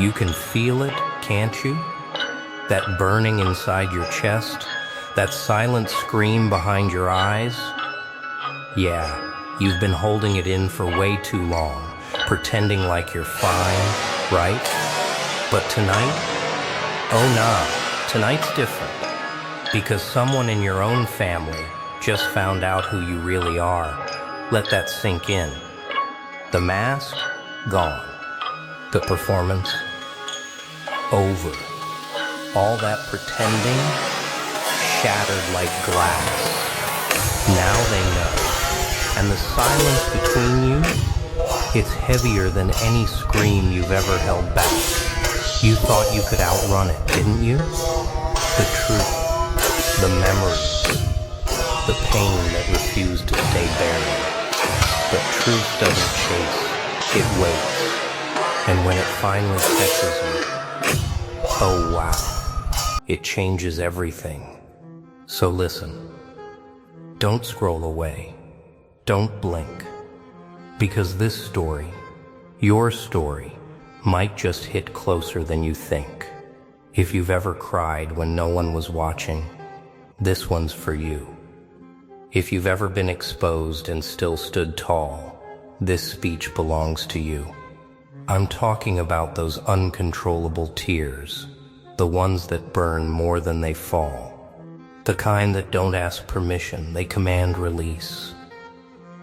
You can feel it, can't you? That burning inside your chest, that silent scream behind your eyes. Yeah, you've been holding it in for way too long, pretending like you're fine, right? But tonight, oh nah, tonight's different. Because someone in your own family just found out who you really are. Let that sink in. The mask, gone. The performance, over. All that pretending, shattered like glass. Now they know. And the silence between you, it's heavier than any scream you've ever held back. You thought you could outrun it, didn't you? The truth, the memories, the pain that refused to stay buried. But truth doesn't chase, it waits. And when it finally catches you, oh wow, it changes everything. So listen, don't scroll away, don't blink, because this story, your story, might just hit closer than you think. If you've ever cried when no one was watching, this one's for you. If you've ever been exposed and still stood tall, this speech belongs to you. I'm talking about those uncontrollable tears, the ones that burn more than they fall, the kind that don't ask permission, they command release,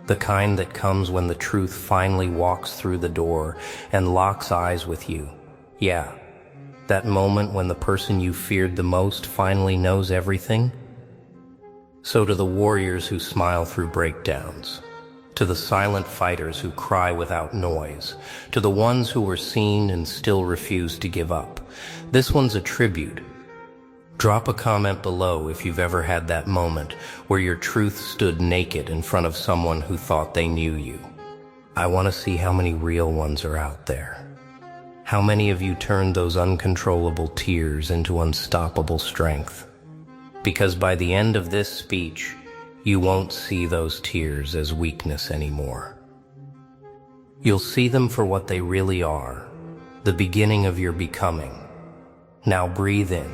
the kind that comes when the truth finally walks through the door and locks eyes with you. Yeah, that moment when the person you feared the most finally knows everything. So to the warriors who smile through breakdowns, to the silent fighters who cry without noise, to the ones who were seen and still refuse to give up, this one's a tribute. Drop a comment below if you've ever had that moment where your truth stood naked in front of someone who thought they knew you. I want to see how many real ones are out there. How many of you turned those uncontrollable tears into unstoppable strength? Because by the end of this speech, you won't see those tears as weakness anymore. You'll see them for what they really are, the beginning of your becoming. Now breathe in.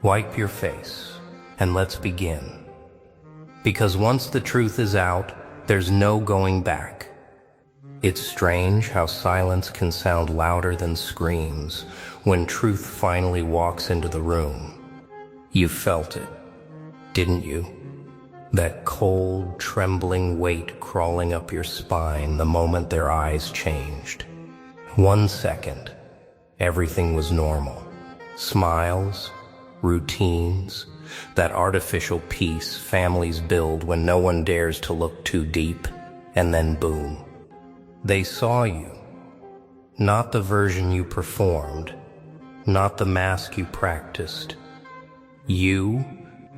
Wipe your face, and let's begin. Because once the truth is out, there's no going back. It's strange how silence can sound louder than screams when truth finally walks into the room. You felt it, didn't you? That cold, trembling weight crawling up your spine the moment their eyes changed. 1 second, everything was normal. Smiles, routines, that artificial peace families build when no one dares to look too deep, and then boom. They saw you, not the version you performed, not the mask you practiced. You,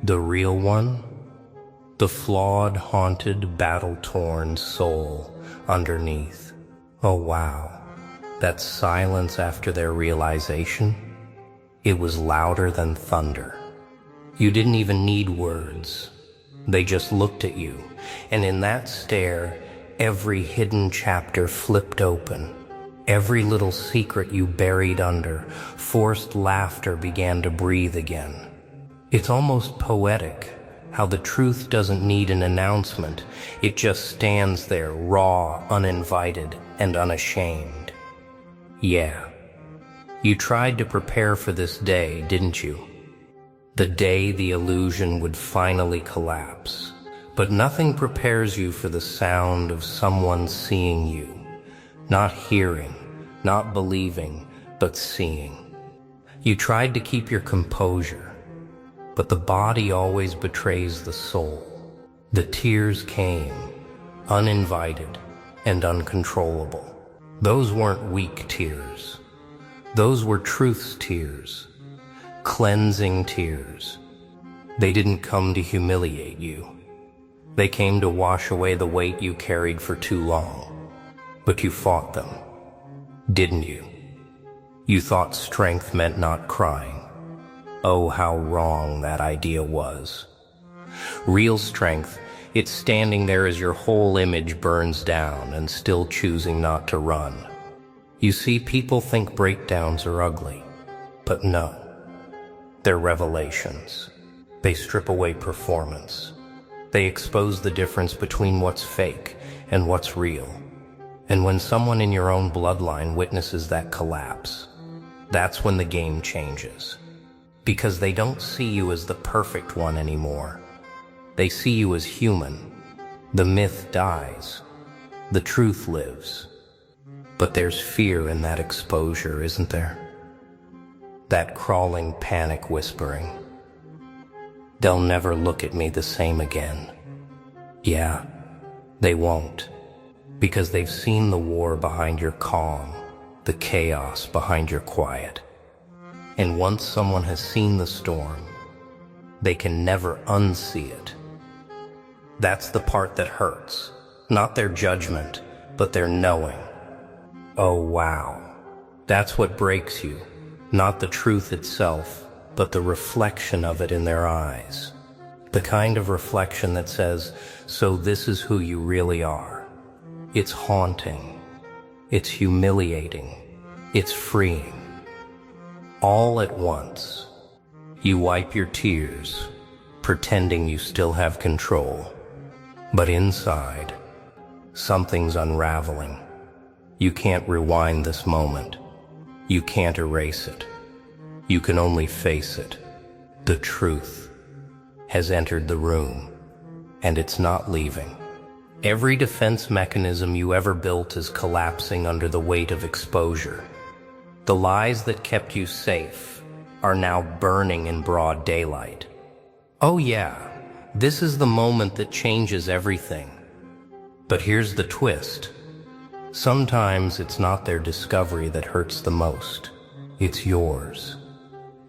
the real one, the flawed, haunted, battle-torn soul underneath. Oh wow, that silence after their realization, it was louder than thunder. You didn't even need words. They just looked at you, and in that stare, every hidden chapter flipped open. Every little secret you buried under, forced laughter began to breathe again. It's almost poetic how the truth doesn't need an announcement. It just stands there, raw, uninvited, and unashamed. Yeah. You tried to prepare for this day, didn't you? The day the illusion would finally collapse. But nothing prepares you for the sound of someone seeing you. Not hearing, not believing, but seeing. You tried to keep your composure, but the body always betrays the soul. The tears came, uninvited and uncontrollable. Those weren't weak tears. Those were truth's tears, cleansing tears. They didn't come to humiliate you. They came to wash away the weight you carried for too long. But you fought them, didn't you? You thought strength meant not crying. Oh, how wrong that idea was. Real strength, it's standing there as your whole image burns down and still choosing not to run. You see, people think breakdowns are ugly, but no, they're revelations. They strip away performance. They expose the difference between what's fake and what's real. And when someone in your own bloodline witnesses that collapse, that's when the game changes. Because they don't see you as the perfect one anymore. They see you as human. The myth dies. The truth lives. But there's fear in that exposure, isn't there? That crawling panic whispering. They'll never look at me the same again. Yeah, they won't. Because they've seen the war behind your calm, the chaos behind your quiet. And once someone has seen the storm, they can never unsee it. That's the part that hurts. Not their judgment, but their knowing. Oh wow. That's what breaks you. Not the truth itself, but the reflection of it in their eyes. The kind of reflection that says, so this is who you really are. It's haunting. It's humiliating. It's freeing. All at once. You wipe your tears, pretending you still have control. But inside, something's unraveling. You can't rewind this moment. You can't erase it. You can only face it. The truth has entered the room, and it's not leaving. Every defense mechanism you ever built is collapsing under the weight of exposure. The lies that kept you safe are now burning in broad daylight. Oh yeah, this is the moment that changes everything. But here's the twist. Sometimes it's not their discovery that hurts the most. It's yours.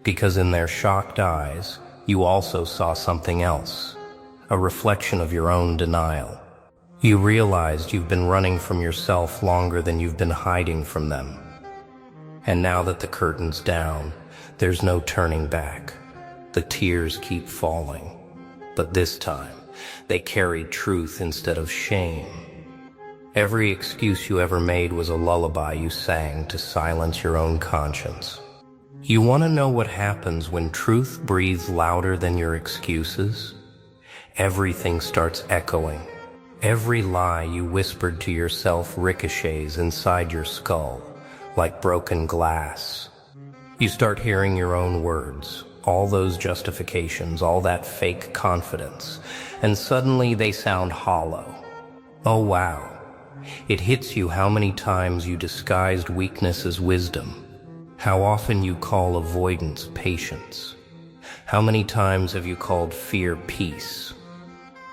Because in their shocked eyes, you also saw something else. A reflection of your own denial. You realized you've been running from yourself longer than you've been hiding from them. And now that the curtain's down, there's no turning back. The tears keep falling. But this time, they carried truth instead of shame. Every excuse you ever made was a lullaby you sang to silence your own conscience. You want to know what happens when truth breathes louder than your excuses? Everything starts echoing. Every lie you whispered to yourself ricochets inside your skull, like broken glass. You start hearing your own words, all those justifications, all that fake confidence, and suddenly they sound hollow. Oh wow. It hits you how many times you disguised weakness as wisdom, how often you call avoidance patience, how many times have you called fear peace.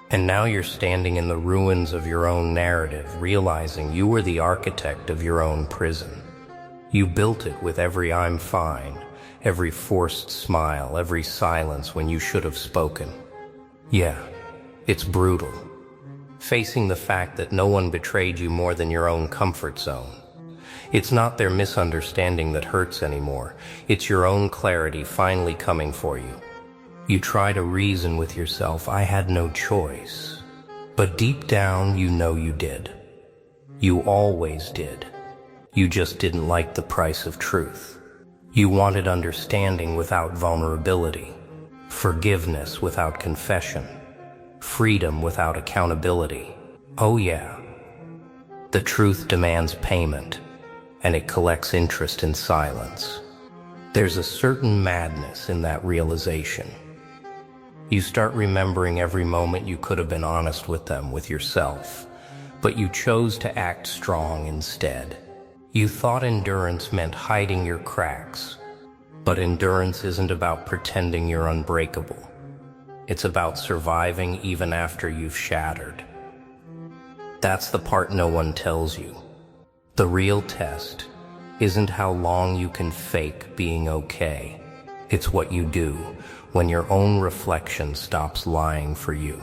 And now you're standing in the ruins of your own narrative, realizing you were the architect of your own prison. You built it with every I'm fine, every forced smile, every silence when you should have spoken. Yeah, it's brutal. Facing the fact that no one betrayed you more than your own comfort zone. It's not their misunderstanding that hurts anymore. It's your own clarity finally coming for you. You try to reason with yourself, I had no choice. But deep down, you know you did. You always did. You just didn't like the price of truth. You wanted understanding without vulnerability, forgiveness without confession, freedom without accountability. Oh yeah. The truth demands payment, and it collects interest in silence. There's a certain madness in that realization. You start remembering every moment you could have been honest with them, with yourself, but you chose to act strong instead. You thought endurance meant hiding your cracks, but endurance isn't about pretending you're unbreakable. It's about surviving even after you've shattered. That's the part no one tells you. The real test isn't how long you can fake being okay. It's what you do when your own reflection stops lying for you.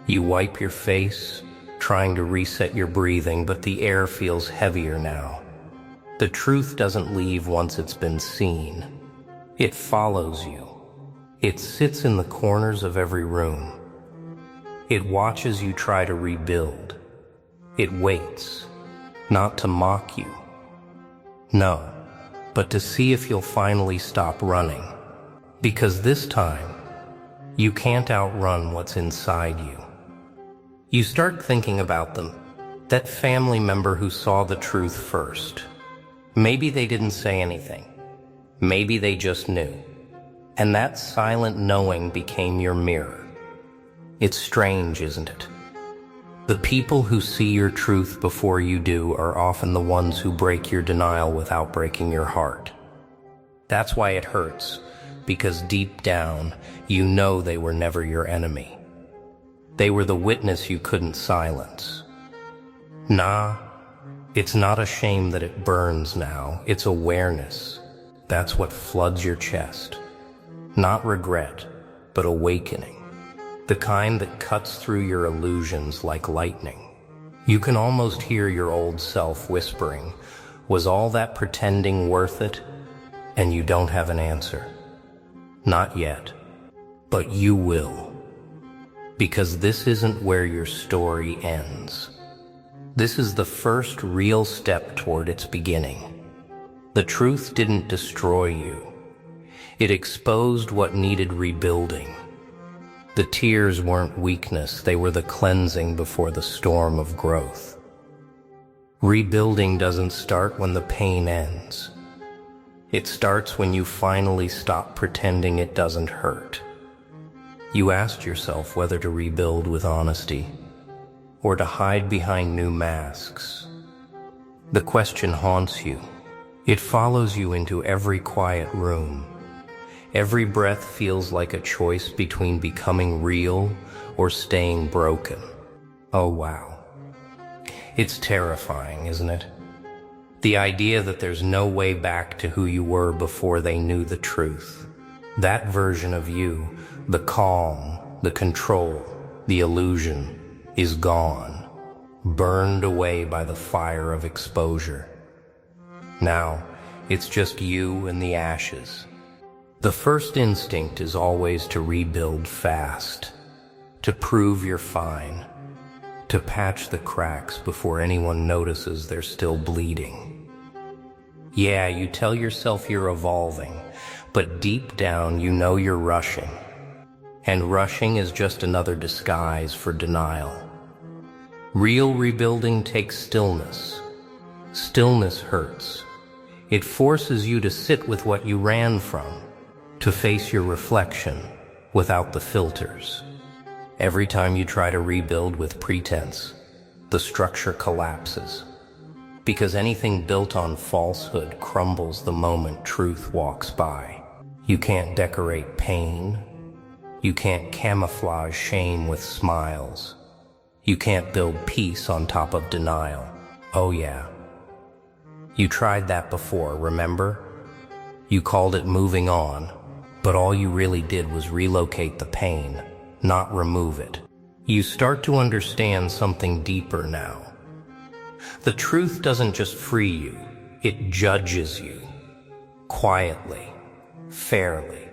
You wipe your face, trying to reset your breathing, but the air feels heavier now. The truth doesn't leave once it's been seen. It follows you. It sits in the corners of every room. It watches you try to rebuild. It waits, not to mock you, No, but to see if you'll finally stop running. Because this time, you can't outrun what's inside you. You start thinking about them, that family member who saw the truth first. Maybe they didn't say anything. Maybe they just knew. And that silent knowing became your mirror. It's strange, isn't it? The people who see your truth before you do are often the ones who break your denial without breaking your heart. That's why it hurts, because deep down, you know they were never your enemy. They were the witness you couldn't silence. Nah, it's not a shame that it burns now, it's awareness. That's what floods your chest. Not regret, but awakening. The kind that cuts through your illusions like lightning. You can almost hear your old self whispering, "Was all that pretending worth it?" And you don't have an answer. Not yet, but you will. Because this isn't where your story ends. This is the first real step toward its beginning. The truth didn't destroy you. It exposed what needed rebuilding. The tears weren't weakness, they were the cleansing before the storm of growth. Rebuilding doesn't start when the pain ends. It starts when you finally stop pretending it doesn't hurt. You asked yourself whether to rebuild with honesty or to hide behind new masks. The question haunts you. It follows you into every quiet room. Every breath feels like a choice between becoming real or staying broken. Oh wow. It's terrifying, isn't it? The idea that there's no way back to who you were before they knew the truth. That version of you, the calm, the control, the illusion, is gone, burned away by the fire of exposure. Now, it's just you and the ashes. The first instinct is always to rebuild fast, to prove you're fine, to patch the cracks before anyone notices they're still bleeding. Yeah, you tell yourself you're evolving, but deep down you know you're rushing. And rushing is just another disguise for denial. Real rebuilding takes stillness. Stillness hurts. It forces you to sit with what you ran from, to face your reflection without the filters. Every time you try to rebuild with pretense, the structure collapses. Because anything built on falsehood crumbles the moment truth walks by. You can't decorate pain. You can't camouflage shame with smiles. You can't build peace on top of denial. Oh yeah. You tried that before, remember? You called it moving on, but all you really did was relocate the pain, not remove it. You start to understand something deeper now. The truth doesn't just free you, it judges you. Quietly, fairly.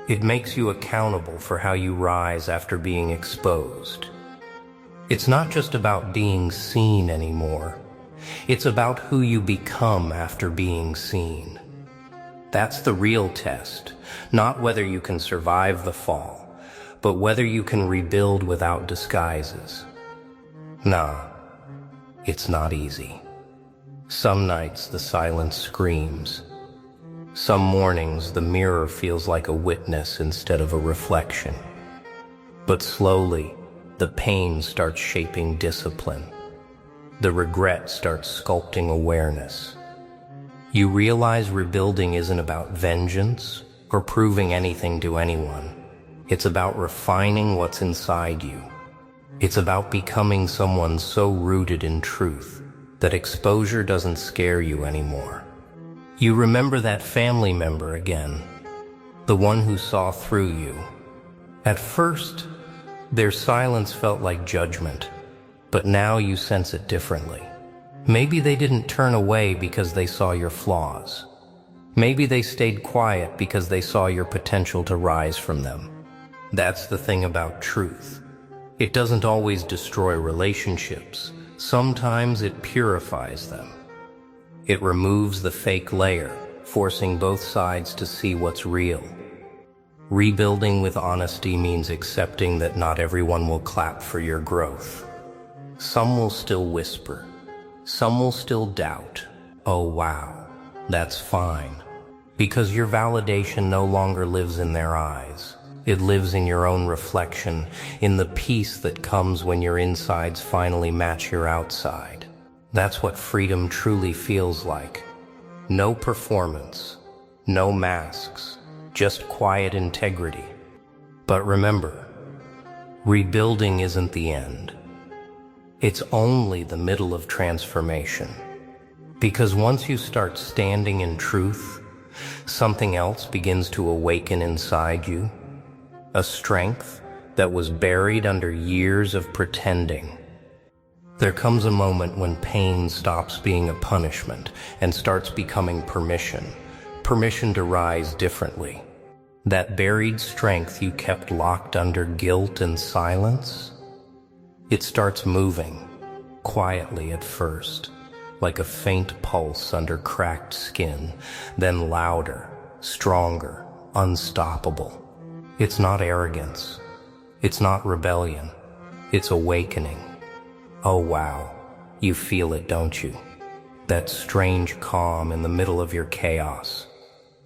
It makes you accountable for how you rise after being exposed. It's not just about being seen anymore. It's about who you become after being seen. That's the real test, not whether you can survive the fall, but whether you can rebuild without disguises. Nah, it's not easy. Some nights the silence screams. Some mornings the mirror feels like a witness instead of a reflection. But slowly, the pain starts shaping discipline. The regret starts sculpting awareness. You realize rebuilding isn't about vengeance or proving anything to anyone. It's about refining what's inside you. It's about becoming someone so rooted in truth that exposure doesn't scare you anymore. You remember that family member again, the one who saw through you. At first, their silence felt like judgment, but now you sense it differently. Maybe they didn't turn away because they saw your flaws. Maybe they stayed quiet because they saw your potential to rise from them. That's the thing about truth. It doesn't always destroy relationships. Sometimes it purifies them. It removes the fake layer, forcing both sides to see what's real. Rebuilding with honesty means accepting that not everyone will clap for your growth. Some will still whisper. Some will still doubt. Oh wow, that's fine. Because your validation no longer lives in their eyes. It lives in your own reflection, in the peace that comes when your insides finally match your outside. That's what freedom truly feels like. No performance, no masks, just quiet integrity. But remember, rebuilding isn't the end. It's only the middle of transformation. Because once you start standing in truth, something else begins to awaken inside you. A strength that was buried under years of pretending. There comes a moment when pain stops being a punishment and starts becoming permission. Permission to rise differently. That buried strength you kept locked under guilt and silence, it starts moving, quietly at first, like a faint pulse under cracked skin, then louder, stronger, unstoppable. It's not arrogance. It's not rebellion. It's awakening. Oh wow, you feel it, don't you? That strange calm in the middle of your chaos.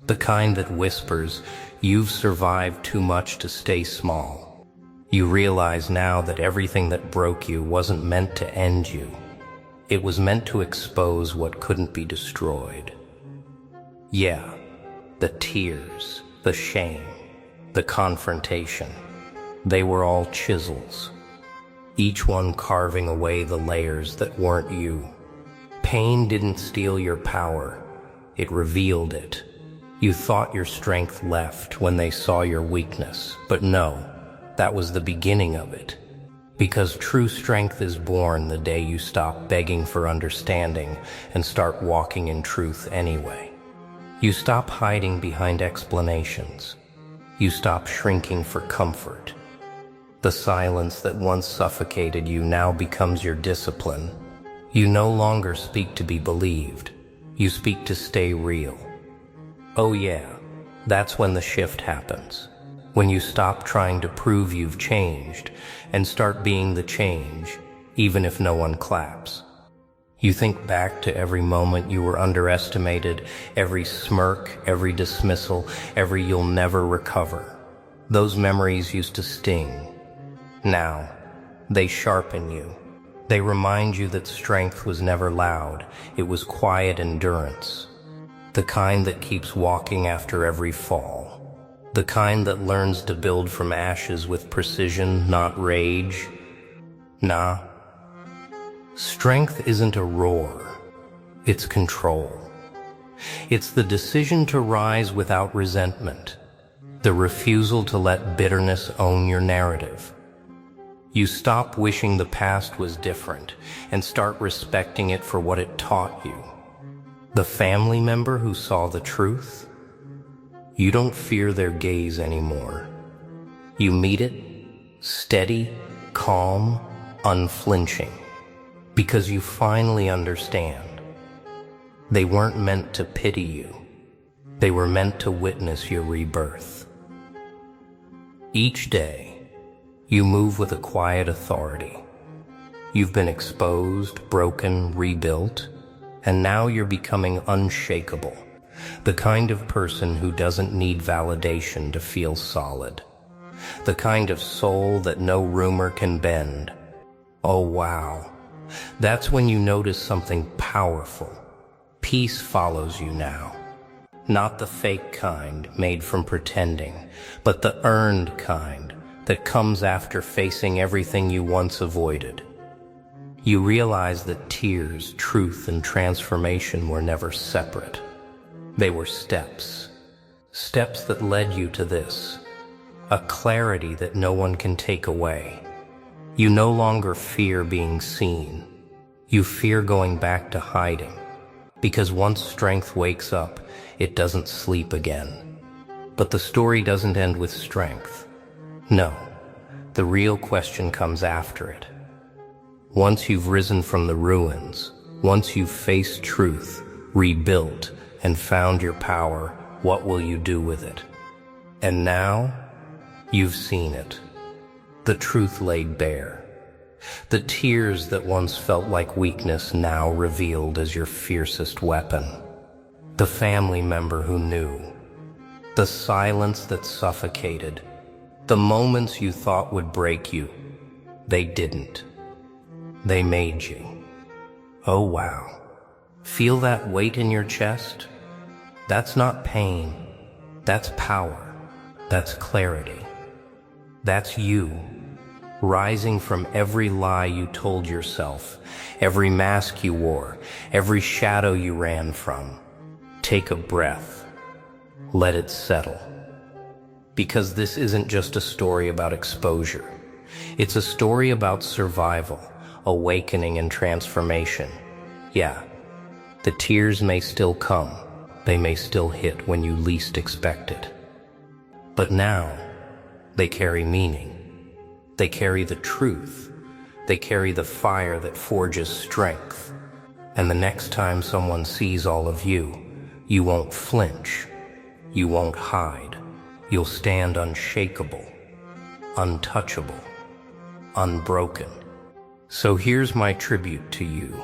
The kind that whispers, you've survived too much to stay small. You realize now that everything that broke you wasn't meant to end you. It was meant to expose what couldn't be destroyed. Yeah, the tears, the shame, the confrontation, they were all chisels, each one carving away the layers that weren't you. Pain didn't steal your power, it revealed it. You thought your strength left when they saw your weakness, but no, that was the beginning of it. Because true strength is born the day you stop begging for understanding and start walking in truth anyway. You stop hiding behind explanations. You stop shrinking for comfort. The silence that once suffocated you now becomes your discipline. You no longer speak to be believed. You speak to stay real. Oh yeah, that's when the shift happens. When you stop trying to prove you've changed and start being the change, even if no one claps. You think back to every moment you were underestimated, every smirk, every dismissal, every you'll never recover. Those memories used to sting. Now, they sharpen you. They remind you that strength was never loud. It was quiet endurance. The kind that keeps walking after every fall. The kind that learns to build from ashes with precision, not rage. Nah. Strength isn't a roar, it's control. It's the decision to rise without resentment, the refusal to let bitterness own your narrative. You stop wishing the past was different and start respecting it for what it taught you. The family member who saw the truth, you don't fear their gaze anymore. You meet it, steady, calm, unflinching. Because you finally understand. They weren't meant to pity you. They were meant to witness your rebirth. Each day, you move with a quiet authority. You've been exposed, broken, rebuilt, and now you're becoming unshakable. The kind of person who doesn't need validation to feel solid. The kind of soul that no rumor can bend. Oh wow. That's when you notice something powerful. Peace follows you now. Not the fake kind made from pretending, but the earned kind that comes after facing everything you once avoided. You realize that tears, truth, and transformation were never separate. They were steps. Steps that led you to this. A clarity that no one can take away. You no longer fear being seen. You fear going back to hiding. Because once strength wakes up, it doesn't sleep again. But the story doesn't end with strength. No, the real question comes after it. Once you've risen from the ruins, once you've faced truth, rebuilt, and found your power. What will you do with it? And now, you've seen it. The truth laid bare. The tears that once felt like weakness now revealed as your fiercest weapon. The family member who knew. The silence that suffocated. The moments you thought would break you. They didn't. They made you. Oh wow. Feel that weight in your chest? That's not pain. That's power. That's clarity. That's you. Rising from every lie you told yourself, every mask you wore, every shadow you ran from. Take a breath. Let it settle. Because this isn't just a story about exposure. It's a story about survival, awakening, and transformation. Yeah, the tears may still come. They may still hit when you least expect it. But now, they carry meaning. They carry the truth. They carry the fire that forges strength. And the next time someone sees all of you, you won't flinch. You won't hide. You'll stand unshakable, untouchable, unbroken. So here's my tribute to you,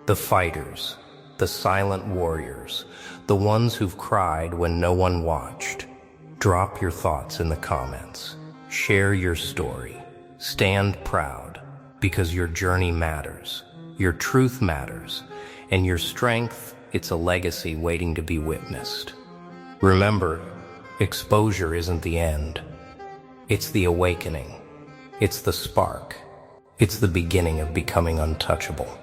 the fighters, the silent warriors, the ones who've cried when no one watched. Drop your thoughts in the comments. Share your story. Stand proud, because your journey matters, your truth matters, and your strength, it's a legacy waiting to be witnessed. Remember, exposure isn't the end. It's the awakening. It's the spark. It's the beginning of becoming untouchable.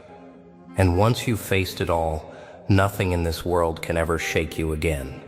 And once you've faced it all, nothing in this world can ever shake you again.